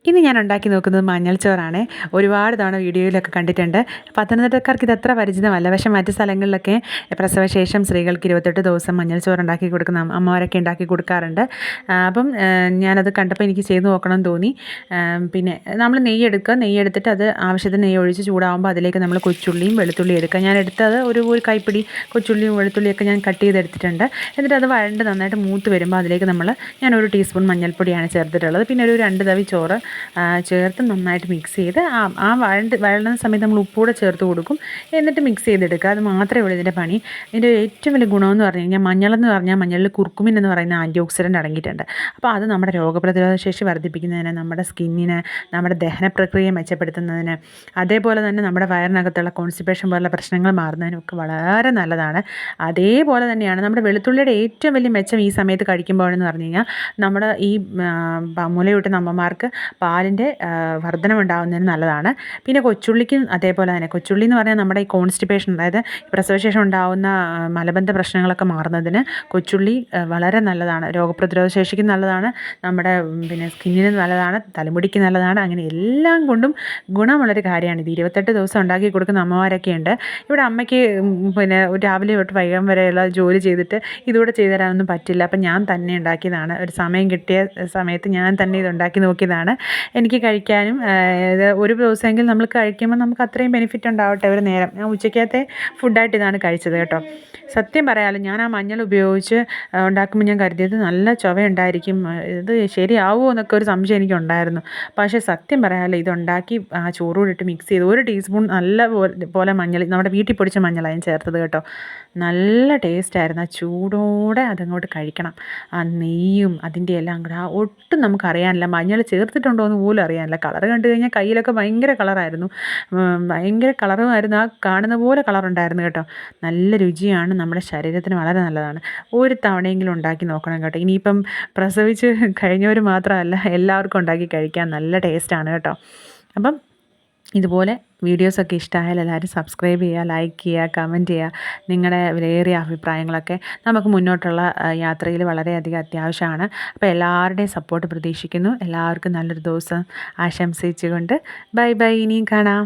ഇനി ഞാൻ ഉണ്ടാക്കി നോക്കുന്നത് മഞ്ഞൾ ചോറാണ്. ഒരുപാട് തവണ വീഡിയോയിലൊക്കെ കണ്ടിട്ടുണ്ട്. പത്തനംതിട്ടക്കാർക്ക് ഇത് അത്ര പരിചിതമല്ല. പക്ഷേ മറ്റ് സ്ഥലങ്ങളിലൊക്കെ പ്രസവശേഷം സ്ത്രീകൾക്ക് 28 ദിവസം മഞ്ഞൾ ചോറ് ഉണ്ടാക്കി കൊടുക്കുന്ന അമ്മമാരൊക്കെ ഉണ്ടാക്കി കൊടുക്കാറുണ്ട്. അപ്പം ഞാനത് കണ്ടപ്പോൾ എനിക്ക് ചെയ്ത് നോക്കണം തോന്നി. പിന്നെ നമ്മൾ നെയ്യ് എടുക്കുക, നെയ്യ് എടുത്തിട്ട് അത് ആവശ്യത്തിന് നെയ്യ് ഒഴിച്ച് ചൂടാകുമ്പോൾ അതിലേക്ക് നമ്മൾ കൊച്ചുള്ളിയും വെളുത്തുള്ളിയും എടുക്കുക. ഞാൻ എടുത്തത് ഒരു കൈപ്പിടി കൊച്ചുള്ളിയും വെളുത്തുള്ളിയൊക്കെ ഞാൻ കട്ട് ചെയ്തെടുത്തിട്ടുണ്ട്. എന്നിട്ട് അത് വഴണ്ട് നന്നായിട്ട് മൂത്ത് വരുമ്പോൾ അതിലേക്ക് ഞാൻ 1 ടീസ്പൂൺ മഞ്ഞൾപ്പൊടിയാണ് ചേർത്തിട്ടുള്ളത്. പിന്നെ ഒരു 2 തവി ചോറ് ചേർത്ത് നന്നായിട്ട് മിക്സ് ചെയ്ത് ആ വഴളുന്ന സമയത്ത് നമ്മൾ ഉപ്പൂടെ ചേർത്ത് കൊടുക്കും. എന്നിട്ട് മിക്സ് ചെയ്തെടുക്കുക. അത് മാത്രമേ ഉള്ളൂ ഇതിൻ്റെ പണി. ഇതിൻ്റെ ഏറ്റവും വലിയ ഗുണമെന്ന് പറഞ്ഞു കഴിഞ്ഞാൽ മഞ്ഞളെന്ന് പറഞ്ഞാൽ മഞ്ഞളിൽ കുർക്കുമിൻ എന്ന് പറയുന്ന ആൻറ്റി ഓക്സിഡൻറ്റ് അടങ്ങിയിട്ടുണ്ട്. അപ്പോൾ അത് നമ്മുടെ രോഗപ്രതിരോധ ശേഷി വർദ്ധിപ്പിക്കുന്നതിന്, നമ്മുടെ സ്കിന്നിന്, നമ്മുടെ ദഹന പ്രക്രിയ മെച്ചപ്പെടുത്തുന്നതിന്, അതേപോലെ തന്നെ നമ്മുടെ വയറിനകത്തുള്ള കോൺസ്റ്റിപ്പേഷൻ പോലുള്ള പ്രശ്നങ്ങൾ മാറുന്നതിനൊക്കെ വളരെ നല്ലതാണ്. അതേപോലെ തന്നെയാണ് നമ്മുടെ വെളുത്തുള്ളിയുടെ ഏറ്റവും വലിയ മെച്ചം ഈ സമയത്ത് കഴിക്കുമ്പോഴെന്ന് പറഞ്ഞു കഴിഞ്ഞാൽ നമ്മുടെ ഈ മുലയൂട്ടുന്ന അമ്മമാർക്ക് പാലിൻ്റെ വർധനമുണ്ടാകുന്നതിന് നല്ലതാണ്. പിന്നെ കൊച്ചുള്ളിക്കും അതേപോലെ തന്നെ. കൊച്ചുള്ളി എന്ന് പറഞ്ഞാൽ നമ്മുടെ ഈ കോൺസ്റ്റിപ്പേഷൻ, അതായത് പ്രസവശേഷം ഉണ്ടാകുന്ന മലബന്ധ പ്രശ്നങ്ങളൊക്കെ മാറുന്നതിന് കൊച്ചുള്ളി വളരെ നല്ലതാണ്. രോഗപ്രതിരോധ ശേഷിക്ക് നല്ലതാണ്, നമ്മുടെ പിന്നെ സ്കിന്നിന് നല്ലതാണ്, തലമുടിക്ക് നല്ലതാണ്. അങ്ങനെ എല്ലാം കൊണ്ടും ഗുണമുള്ളൊരു കാര്യമാണ് ഇത്. 28 ദിവസം ഉണ്ടാക്കി കൊടുക്കുന്ന അമ്മമാരൊക്കെ ഉണ്ട്. ഇവിടെ അമ്മയ്ക്ക് പിന്നെ രാവിലെ തൊട്ട് വൈകാൻ വരെയുള്ള ജോലി ചെയ്തിട്ട് ഇതുകൂടെ ചെയ്തു തരാനൊന്നും പറ്റില്ല. അപ്പം ഞാൻ തന്നെ ഉണ്ടാക്കിയതാണ്. ഒരു സമയം കിട്ടിയ സമയത്ത് ഞാൻ തന്നെ ഇത് ഉണ്ടാക്കി നോക്കിയതാണ്. എനിക്ക് കഴിക്കാനും ഇത് ഒരു ദിവസമെങ്കിലും നമ്മൾ കഴിക്കുമ്പോൾ നമുക്ക് അത്രയും ബെനിഫിറ്റ് ഉണ്ടാവട്ടെ ഒരു നേരം. ഞാൻ ഉച്ചക്കത്തെ ഫുഡായിട്ട് ഇതാണ് കഴിച്ചത് കേട്ടോ. സത്യം പറയാമല്ലോ, ഞാൻ ആ മഞ്ഞൾ ഉപയോഗിച്ച് ഉണ്ടാക്കുമ്പോൾ ഞാൻ കരുതിയത് നല്ല ചുവയുണ്ടായിരിക്കും, ഇത് ശരിയാവുമോ എന്നൊക്കെ ഒരു സംശയം എനിക്കുണ്ടായിരുന്നു. പക്ഷേ സത്യം പറയാമല്ലോ, ഇതുണ്ടാക്കി ആ ചോറൂടെ ഇട്ട് മിക്സ് ചെയ്ത് 1 ടീസ്പൂൺ നല്ല പോലെ മഞ്ഞൾ, നമ്മുടെ വീട്ടിൽ പൊടിച്ച മഞ്ഞളാണ് ഞാൻ ചേർത്തത് കേട്ടോ. നല്ല ടേസ്റ്റായിരുന്നു. ആ ചൂടോടെ അതങ്ങോട്ട് കഴിക്കണം. ആ നെയ്യും അതിൻ്റെ എല്ലാം കൂടെ ഒട്ടും നമുക്കറിയാനില്ല, മഞ്ഞൾ ചേർത്തിട്ടുണ്ടോ എന്ന് പോലും അറിയാനില്ല. കളറ് കണ്ടു കഴിഞ്ഞാൽ കയ്യിലൊക്കെ ഭയങ്കര കളറായിരുന്നു, ഭയങ്കര കളറുമായിരുന്നു. ആ കാണുന്ന പോലെ കളറുണ്ടായിരുന്നു കേട്ടോ. നല്ല രുചിയാണ്, നമ്മുടെ ശരീരത്തിന് വളരെ നല്ലതാണ്. ഒരു തവണയെങ്കിലും ഉണ്ടാക്കി നോക്കണം കേട്ടോ. ഇനിയിപ്പം പ്രസവിച്ച് കഴിഞ്ഞവർ മാത്രമല്ല, എല്ലാവർക്കും ഉണ്ടാക്കി കഴിക്കാൻ നല്ല ടേസ്റ്റാണ് കേട്ടോ. അപ്പം ഇതുപോലെ വീഡിയോസൊക്കെ ഇഷ്ടമായാൽ എല്ലാവരും സബ്സ്ക്രൈബ് ചെയ്യുക, ലൈക്ക് ചെയ്യുക, കമൻറ്റ് ചെയ്യുക. നിങ്ങളുടെ വിലയേറിയ അഭിപ്രായങ്ങളൊക്കെ നമുക്ക് മുന്നോട്ടുള്ള യാത്രയിൽ വളരെയധികം അത്യാവശ്യമാണ്. അപ്പോൾ എല്ലാവരുടെയും സപ്പോർട്ട് പ്രതീക്ഷിക്കുന്നു. എല്ലാവർക്കും നല്ലൊരു ദിവസം ആശംസിച്ചുകൊണ്ട് ബൈ ബൈ, ഇനിയും കാണാം.